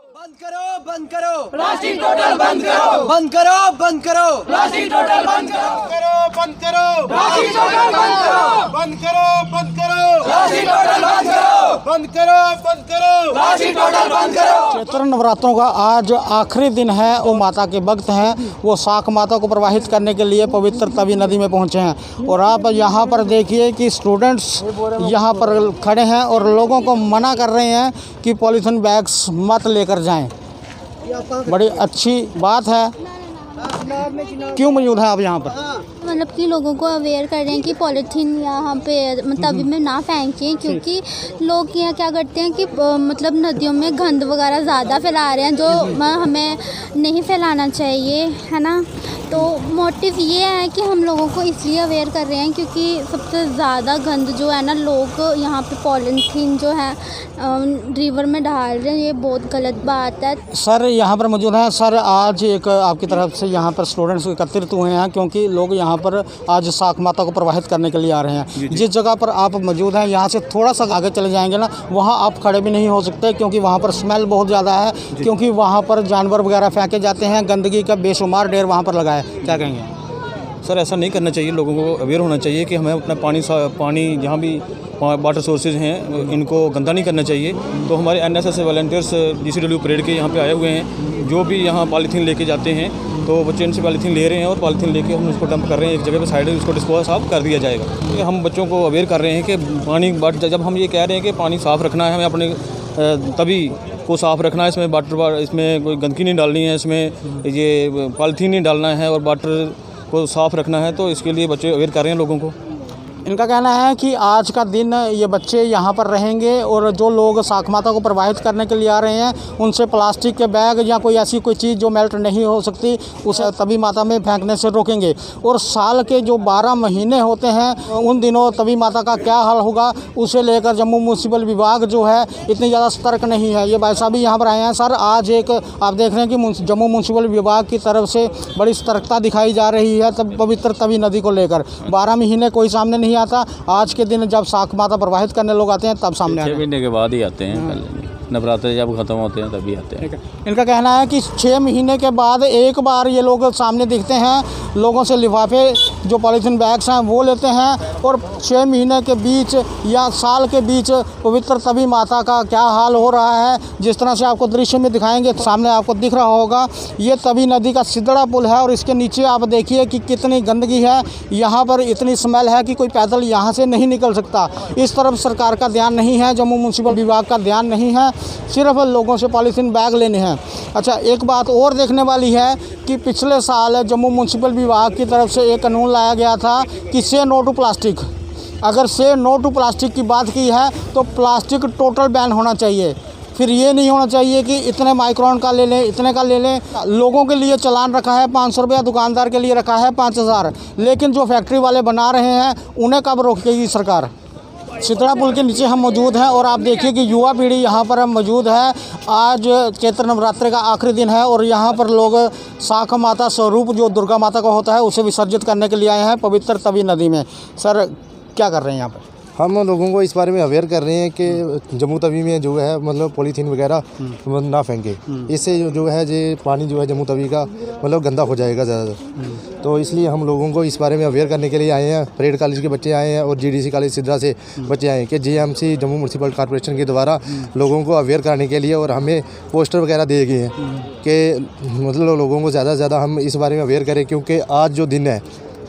बंद करो, बंद करो प्लास्टिक टोटल बंद करो, बंद करो, बंद करो प्लास्टिक टोटल बंद करो, बंद करो प्लास्टिक टोटल बंद करो, बंद करो बंद करो प्लास्टिक टोटल बंद करो, बंद करो बंद करो प्लास्टिक टोटल बंद करो। चैत्र नवरात्रों का आज आखिरी दिन है। वो माता के भक्त हैं, वो शाक माता को प्रवाहित करने के लिए पवित्र तवी नदी में पहुंचे हैं। और आप यहाँ पर देखिए कि स्टूडेंट्स यहाँ पर खड़े हैं और लोगों को मना कर रहे हैं कि पॉलीथीन बैग्स मत लेकर जाएं। बड़ी अच्छी बात है। क्यों मौजूद है आप यहाँ पर? मतलब कि लोगों को अवेयर कर रहे हैं कि पॉलीथीन यहाँ पे तवी में ना फेंकें, क्योंकि लोग यहाँ क्या करते हैं कि मतलब नदियों में गंद वगैरह ज़्यादा फैला रहे हैं, जो हमें नहीं फैलाना चाहिए, है ना। तो मोटिव ये है कि हम लोगों को इसलिए अवेयर कर रहे हैं क्योंकि सबसे ज़्यादा गंद जो है ना, लोग यहाँ पे पॉलीथीन जो है रिवर में डाल रहे हैं। ये बहुत गलत बात है। सर यहाँ पर मौजूद हैं। सर आज एक आपकी तरफ से यहाँ पर स्टूडेंट्स एकत्रित हुए हैं क्योंकि लोग यहाँ पर आज शाक माता को प्रवाहित करने के लिए आ रहे हैं। जिस जगह पर आप मौजूद हैं यहाँ से थोड़ा सा आगे चले जाएंगे ना, वहाँ आप खड़े भी नहीं हो सकते क्योंकि वहाँ पर स्मेल बहुत ज़्यादा है, क्योंकि वहाँ पर जानवर वगैरह फेंके जाते हैं। गंदगी का बेशुमार ढेर वहाँ पर लगा है। क्या कहेंगे सर? ऐसा नहीं करना चाहिए, लोगों को अवेयर होना चाहिए कि हमें अपना पानी जहाँ भी वाटर सोर्सेज हैं इनको गंदा नहीं करना चाहिए। तो हमारे एनएसएस वॉलंटियर्स जीसीडब्ल्यू परेड के यहाँ पे आए हुए हैं। जो भी यहाँ पॉलीथीन लेके जाते हैं तो बच्चे इनसे पॉलीथीन ले रहे हैं और पॉलीथीन लेके हम उसको डंप कर रहे हैं एक जगह पे, साइड में उसको डिस्पोज ऑफ कर दिया जाएगा। तो हम बच्चों को अवेयर कर रहे हैं कि पानी, जब हम ये कह रहे हैं कि पानी साफ़ रखना है, हमें अपने तभी को साफ़ रखना है, इसमें वाटर, इसमें कोई गंदगी नहीं डालनी है, इसमें ये पॉलीथीन नहीं डालना है और वाटर को साफ़ रखना है। तो इसके लिए बच्चे अवेयर कर रहे हैं लोगों को। इनका कहना है कि आज का दिन ये बच्चे यहाँ पर रहेंगे और जो लोग शाक माता को प्रवाहित करने के लिए आ रहे हैं उनसे प्लास्टिक के बैग या कोई ऐसी कोई चीज़ जो मेल्ट नहीं हो सकती उसे तवी माता में फेंकने से रोकेंगे। और साल के जो 12 महीने होते हैं उन दिनों तवी माता का क्या हाल होगा, उसे लेकर जम्मू म्यूनसिपल विभाग जो है इतनी ज़्यादा सतर्क नहीं है। ये भाई साहब भी यहाँ पर आए हैं। सर आज एक आप देख रहे हैं कि जम्मू म्यूनसिपल विभाग की तरफ से बड़ी सतर्कता दिखाई जा रही है तब पवित्र तवी नदी को लेकर। 12 महीने कोई सामने नहीं आता, आज के दिन जब शाक माता प्रवाहित करने लोग आते हैं तब सामने 6 महीने के बाद ही आते हैं। नवरात्र जब खत्म होते हैं तभी आते हैं। इनका कहना है कि 6 महीने के बाद एक बार ये लोग सामने दिखते हैं, लोगों से लिफाफे जो पॉलीथीन बैग्स हैं वो लेते हैं और 6 महीने के बीच या साल के बीच पवित्र तवी माता का क्या हाल हो रहा है, जिस तरह से आपको दृश्य में दिखाएंगे। सामने आपको दिख रहा होगा ये तवी नदी का सिदड़ा पुल है और इसके नीचे आप देखिए कि कितनी गंदगी है। यहाँ पर इतनी स्मेल है कि कोई पैदल यहाँ से नहीं निकल सकता। इस तरफ सरकार का ध्यान नहीं है, जम्मू म्यूनसिपल विभाग का ध्यान नहीं है, सिर्फ लोगों से पॉलीथीन बैग लेने हैं। अच्छा, एक बात और देखने वाली है कि पिछले साल जम्मू म्यूनसिपल विभाग की तरफ से एक कानून लाया गया था कि से नो टू प्लास्टिक। अगर से नो टू प्लास्टिक की बात की है तो प्लास्टिक टोटल बैन होना चाहिए। फिर ये नहीं होना चाहिए कि इतने माइक्रोन का ले लें, इतने का ले लें। लोगों के लिए चालान रखा है 500 रुपया, दुकानदार के लिए रखा है 5000, लेकिन जो फैक्ट्री वाले बना रहे हैं उन्हें कब रोकेगी सरकार? सितड़ा पुल के नीचे हम मौजूद हैं और आप देखिए कि युवा पीढ़ी यहाँ पर मौजूद है। आज चैत्र नवरात्रि का आखिरी दिन है और यहाँ पर लोग शाक माता स्वरूप जो दुर्गा माता का होता है उसे विसर्जित करने के लिए आए हैं पवित्र तवी नदी में। सर क्या कर रहे हैं यहाँ पर? हम लोगों को इस बारे में अवेयर कर रहे हैं कि जम्मू तवी में जो है मतलब पॉलीथीन वगैरह ना फेंके। इससे जो है पानी जो है जम्मू तवी का मतलब गंदा हो जाएगा ज़्यादातर। तो इसलिए हम लोगों को इस बारे में अवेयर करने के लिए आए हैं। परेड कॉलेज के बच्चे आए हैं और जीडीसी कॉलेज सिद्रा से बच्चे आए हैं कि जीएमसी जम्मू म्यूनसिपल कॉर्पोरेशन के द्वारा लोगों को अवेयर करने के लिए, और हमें पोस्टर वगैरह दिए गए हैं कि मतलब लोगों को ज़्यादा से ज़्यादा हम इस बारे में अवेयर करें, क्योंकि आज जो दिन है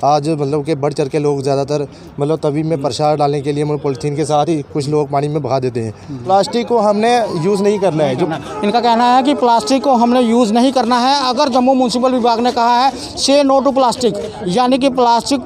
आज मतलब कि बढ़ चढ़ के लोग ज़्यादातर मतलब तवी में प्रसाद डालने के लिए मतलब पॉलीथीन के साथ ही कुछ लोग पानी में बहा देते हैं। प्लास्टिक को हमने यूज़ नहीं करना है। जो इनका कहना है कि प्लास्टिक को हमने यूज़ नहीं करना है। अगर जम्मू म्यूनसिपल विभाग ने कहा है से नो टू प्लास्टिक, यानी कि प्लास्टिक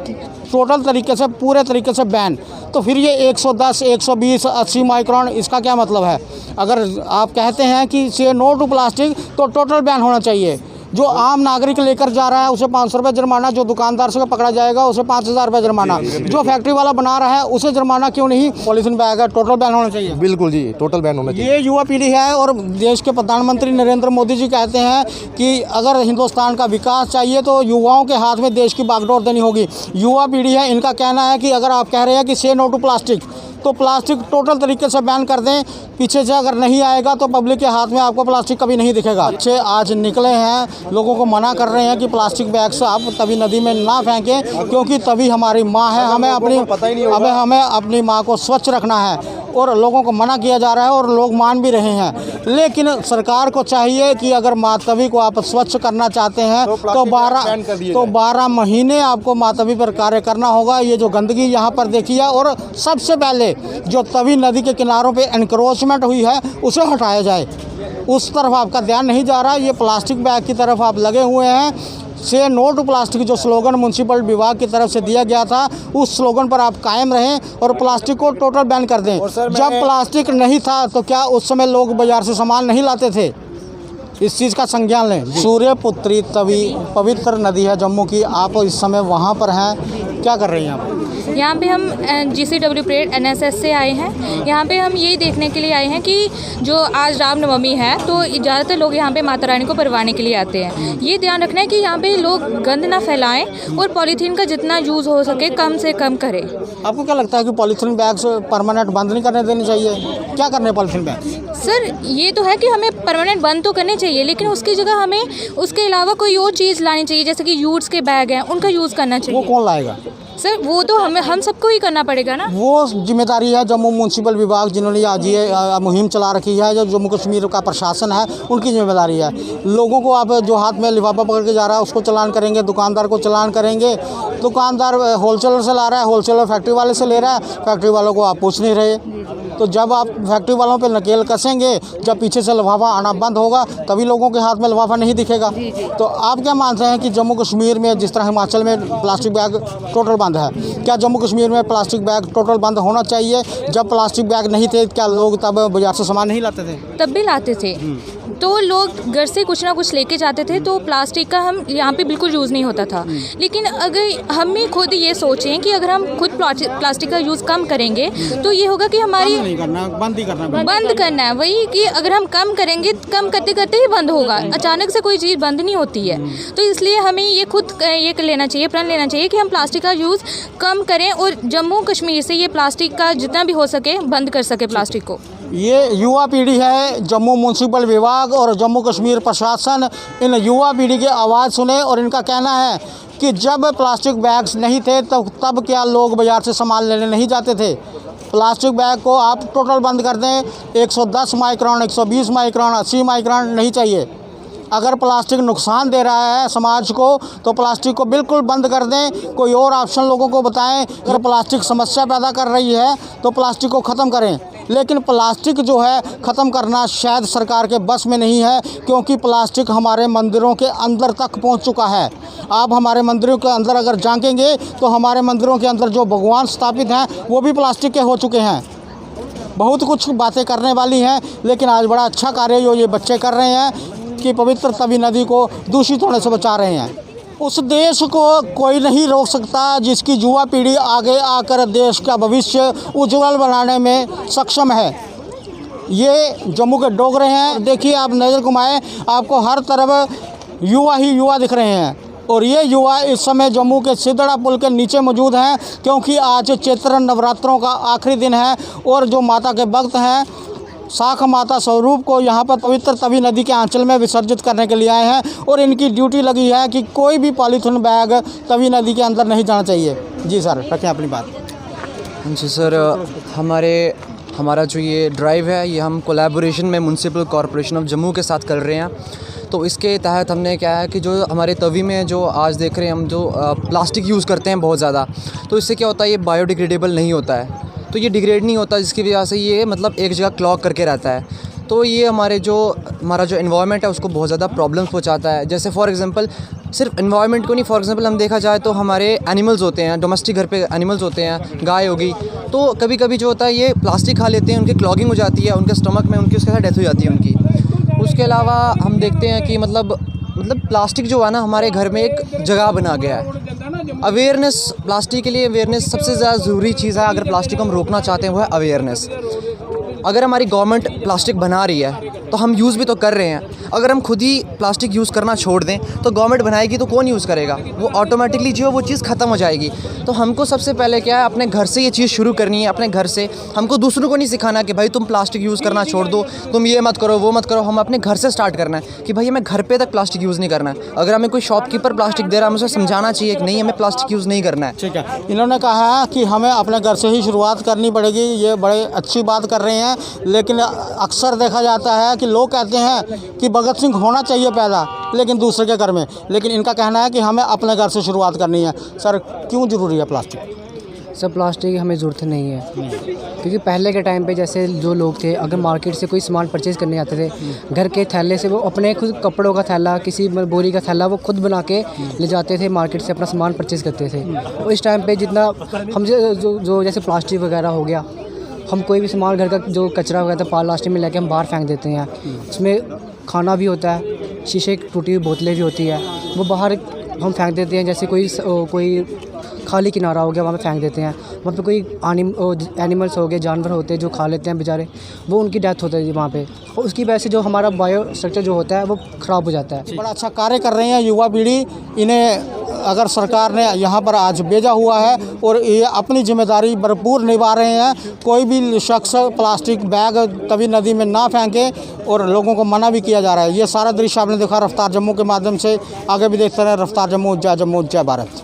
टोटल तरीके से पूरे तरीके से बैन, तो फिर ये 110, 120, 80 माइक्रोन इसका क्या मतलब है? अगर आप कहते हैं कि से नो टू प्लास्टिक तो टोटल बैन होना चाहिए। जो आम नागरिक लेकर जा रहा है उसे 500 रुपये जुर्माना, जो दुकानदार से पकड़ा जाएगा उसे 5000 रुपये जुर्माना, जो फैक्ट्री वाला बना रहा है उसे जुर्माना क्यों नहीं? पॉलीथीन बैग है, टोटल बैन होना चाहिए। बिल्कुल जी, टोटल बैन होना चाहिए। ये युवा पीढ़ी है और देश के प्रधानमंत्री नरेंद्र मोदी जी कहते हैं कि अगर हिंदुस्तान का विकास चाहिए तो युवाओं के हाथ में देश की बागडोर देनी होगी। युवा पीढ़ी है, इनका कहना है कि अगर आप कह रहे हैं कि से नो टू प्लास्टिक तो प्लास्टिक टोटल तरीके से बैन कर दें। पीछे से अगर नहीं आएगा तो पब्लिक के हाथ में आपको प्लास्टिक कभी नहीं दिखेगा। बच्चे आज निकले हैं, लोगों को मना कर रहे हैं कि प्लास्टिक बैग्स आप तभी नदी में ना फेंकें, क्योंकि तभी हमारी माँ है, हमें अपनी माँ को स्वच्छ रखना है। और लोगों को मना किया जा रहा है और लोग मान भी रहे हैं। लेकिन सरकार को चाहिए कि अगर मातवी को आप स्वच्छ करना चाहते हैं तो 12 महीने आपको मातवी पर कार्य करना होगा। ये जो गंदगी यहाँ पर देखी है, और सबसे पहले जो तवी नदी के किनारों पे एनक्रोचमेंट हुई है उसे हटाया जाए। उस तरफ आपका ध्यान नहीं जा रहा। ये प्लास्टिक बैग की तरफ आप लगे हुए हैं। से नो टू प्लास्टिक जो स्लोगन म्युनिसिपल विभाग की तरफ से दिया गया था, उस स्लोगन पर आप कायम रहें और प्लास्टिक को टोटल बैन कर दें। जब प्लास्टिक नहीं था तो क्या उस समय लोग बाजार से सामान नहीं लाते थे? इस चीज़ का संज्ञान लें। सूर्यपुत्री तवी पवित्र नदी है जम्मू की, आप इस समय वहाँ पर हैं, क्या कर रही हैं आप? यहाँ पे हम GCW परेड NSS से आए हैं। यहाँ पे हम यही देखने के लिए आए हैं कि जो आज रामनवमी है तो ज़्यादातर लोग यहाँ पे माता रानी को परवाने के लिए आते हैं। ये ध्यान रखना है कि यहाँ पे लोग गंद ना फैलाएं और पॉलीथीन का जितना यूज़ हो सके कम से कम करें। आपको क्या लगता है कि पॉलीथीन बैग्स परमानेंट बंद नहीं करने देने चाहिए? क्या करने पॉलीथीन बैग? सर ये तो है कि हमें परमानेंट बंद तो करने चाहिए, लेकिन उसकी जगह हमें उसके अलावा कोई और चीज़ लानी चाहिए, जैसे कि यूट्स के बैग हैं उनका यूज़ करना चाहिए। वो कौन लाएगा? सर वो तो हम सबको ही करना पड़ेगा ना। वो जिम्मेदारी है जम्मू म्युनिसिपल विभाग, जिन्होंने आज ये मुहिम चला रखी है, जो जम्मू कश्मीर का प्रशासन है उनकी जिम्मेदारी है। लोगों को आप जो हाथ में लिफाफा पकड़ के जा रहा है उसको चालान करेंगे, दुकानदार को चालान करेंगे। दुकानदार होलसेलर से ला रहा है, होलसेलर फैक्ट्री वाले से ले रहा है, फैक्ट्री वालों को आप पूछ नहीं रहे। तो जब आप फैक्ट्री वालों पे नकेल कसेंगे, जब पीछे से लिफाफा आना बंद होगा, तभी लोगों के हाथ में लिफाफा नहीं दिखेगा। तो आप क्या मानते हैं कि जम्मू कश्मीर में जिस तरह हिमाचल में प्लास्टिक बैग टोटल बंद है, क्या जम्मू कश्मीर में प्लास्टिक बैग टोटल बंद होना चाहिए? जब प्लास्टिक बैग नहीं थे क्या लोग तब बाजार से सामान नहीं लाते थे? तब भी लाते थे। तो लोग घर से कुछ ना कुछ लेके जाते थे, तो प्लास्टिक का हम यहाँ पे बिल्कुल यूज़ नहीं होता था। लेकिन अगर हम ही खुद ये सोचें कि अगर हम खुद प्लास्टिक का यूज़ कम करेंगे तो ये होगा कि हमारी बंद करना है। वही कि अगर हम कम करेंगे, कम करते करते ही बंद होगा। अचानक से कोई चीज़ बंद नहीं होती है। तो इसलिए हमें ये खुद ये लेना चाहिए, प्रण लेना चाहिए कि हम प्लास्टिक का यूज़ कम करें और जम्मू कश्मीर से ये प्लास्टिक का जितना भी हो सके बंद कर सके प्लास्टिक को। ये युवा पीढ़ी है, जम्मू म्युनिसिपल विभाग और जम्मू कश्मीर प्रशासन इन युवा पीढ़ी की आवाज़ सुने। और इनका कहना है कि जब प्लास्टिक बैग्स नहीं थे तब क्या लोग बाज़ार से सामान लेने नहीं जाते थे? प्लास्टिक बैग को आप टोटल बंद कर दें। 110 माइक्रॉन, 120 माइक्रॉन, 80 माइक्रॉन नहीं चाहिए। अगर प्लास्टिक नुकसान दे रहा है समाज को तो प्लास्टिक को बिल्कुल बंद कर दें। कोई और ऑप्शन लोगों को बताएं। अगर प्लास्टिक समस्या पैदा कर रही है तो प्लास्टिक को ख़त्म करें। लेकिन प्लास्टिक जो है ख़त्म करना शायद सरकार के बस में नहीं है, क्योंकि प्लास्टिक हमारे मंदिरों के अंदर तक पहुंच चुका है। आप हमारे मंदिरों के अंदर अगर झांकेंगे तो हमारे मंदिरों के अंदर जो भगवान स्थापित हैं वो भी प्लास्टिक के हो चुके हैं। बहुत कुछ बातें करने वाली हैं, लेकिन आज बड़ा अच्छा कार्य जो ये बच्चे कर रहे हैं कि पवित्र तवी नदी को दूषित होने से बचा रहे हैं। उस देश को कोई नहीं रोक सकता जिसकी युवा पीढ़ी आगे आकर देश का भविष्य उज्जवल बनाने में सक्षम है। ये जम्मू के डोगरे हैं। देखिए आप नज़र घुमाएं, आपको हर तरफ युवा ही युवा दिख रहे हैं। और ये युवा इस समय जम्मू के सिद्धड़ा पुल के नीचे मौजूद हैं, क्योंकि आज चैत्र नवरात्रों का आखिरी दिन है और जो माता के भक्त हैं शाख माता स्वरूप को यहाँ पर पवित्र तवी नदी के आंचल में विसर्जित करने के लिए आए हैं। और इनकी ड्यूटी लगी है कि कोई भी पॉलीथीन बैग तवी नदी के अंदर नहीं जाना चाहिए। जी सर, रखें अपनी बात। जी सर, हमारा जो ये ड्राइव है ये हम कोलैबोरेशन में म्युनिसिपल कॉरपोरेशन ऑफ जम्मू के साथ कर रहे हैं। तो इसके तहत हमने क्या है कि जो हमारे तवी में जो आज देख रहे हैं हम जो प्लास्टिक यूज़ करते हैं बहुत ज़्यादा, तो इससे क्या होता है ये बायोडिग्रेडेबल नहीं होता है। तो ये डिग्रेड नहीं होता, जिसकी वजह से ये मतलब एक जगह क्लॉग करके रहता है। तो ये हमारा जो एनवायरनमेंट है उसको बहुत ज़्यादा प्रॉब्लम्स पहुंचाता है। जैसे फॉर एग्जांपल सिर्फ एनवायरनमेंट को नहीं, फॉर एग्जांपल हम देखा जाए तो हमारे एनिमल्स होते हैं, डोमेस्टिक घर पे एनिमल्स होते हैं, गाय होगी, तो कभी कभी जो होता है ये प्लास्टिक खा लेते हैं, उनकी क्लॉगिंग हो जाती है, उनके स्टमक में उनकी उसके साथ डेथ हो जाती है उनकी। उसके अलावा हम देखते हैं कि मतलब प्लास्टिक जो है ना हमारे घर में एक जगह बना गया है। अवेयरनेस, प्लास्टिक के लिए अवेयरनेस सबसे ज़्यादा ज़रूरी चीज़ है। अगर प्लास्टिक को हम रोकना चाहते हैं वो है अवेयरनेस। अगर हमारी गवर्नमेंट प्लास्टिक बना रही है तो हम यूज़ भी तो कर रहे हैं। अगर हम खुद ही प्लास्टिक यूज़ करना छोड़ दें तो गवर्नमेंट बनाएगी तो कौन यूज़ करेगा, वो ऑटोमेटिकली जो है वो चीज़ ख़त्म हो जाएगी। तो हमको सबसे पहले क्या है, अपने घर से ये चीज़ शुरू करनी है, अपने घर से। हमको दूसरों को नहीं सिखाना कि भाई तुम प्लास्टिक यूज़ करना छोड़ दो, तुम ये मत करो वो मत करो। हम अपने घर से स्टार्ट करना है कि भाई हमें घर पे तक प्लास्टिक यूज़ नहीं करना है। अगर हमें कोई शॉपकीपर प्लास्टिक दे रहा है, हमें उसे समझाना चाहिए कि नहीं हमें प्लास्टिक यूज़ नहीं करना है। ठीक है, इन्होंने कहा है कि हमें अपने घर से ही शुरुआत करनी पड़ेगी। ये बड़े अच्छी बात कर रहे हैं, लेकिन अक्सर देखा जाता है कि लोग कहते हैं कि भगत सिंह होना चाहिए पैदा, लेकिन दूसरे के घर में। लेकिन इनका कहना है कि हमें अपने घर से शुरुआत करनी है। सर, क्यों ज़रूरी है प्लास्टिक? सर, प्लास्टिक की हमें ज़रूरत नहीं है, क्योंकि पहले के टाइम पे जैसे जो लोग थे, अगर मार्केट से कोई सामान परचेज़ करने आते थे, घर के थैले से वो अपने खुद कपड़ों का थैला, किसी बोरी का थैला वो खुद बना के ले जाते थे मार्केट से, अपना सामान परचेज़ करते थे। और इस टाइम पे जितना हम जो जैसे प्लास्टिक वगैरह हो गया, हम कोई भी सामान घर का जो कचरा वगैरह प्लास्टिक में लेके हम बाहर फेंक देते हैं। उसमें खाना भी होता है, शीशे की टूटी हुई बोतलें भी होती है, वो बाहर हम फेंक देते हैं। जैसे कोई खाली किनारा हो गया, वहाँ पे फेंक देते हैं। वहाँ पे कोई एनिमल्स हो गए, जानवर होते हैं जो खा लेते हैं बेचारे, वो उनकी डेथ होती है वहाँ पे। और उसकी वजह से जो हमारा बायो स्ट्रक्चर जो होता है वो ख़राब हो जाता है। बड़ा अच्छा कार्य कर रहे हैं युवा पीढ़ी। इन्हें अगर सरकार ने यहाँ पर आज भेजा हुआ है और ये अपनी जिम्मेदारी भरपूर निभा रहे हैं। कोई भी शख्स प्लास्टिक बैग तवी नदी में ना फेंके और लोगों को मना भी किया जा रहा है। ये सारा दृश्य आपने देखा रफ्तार जम्मू के माध्यम से। आगे भी देखते रहे रफ्तार जम्मू, जय भारत।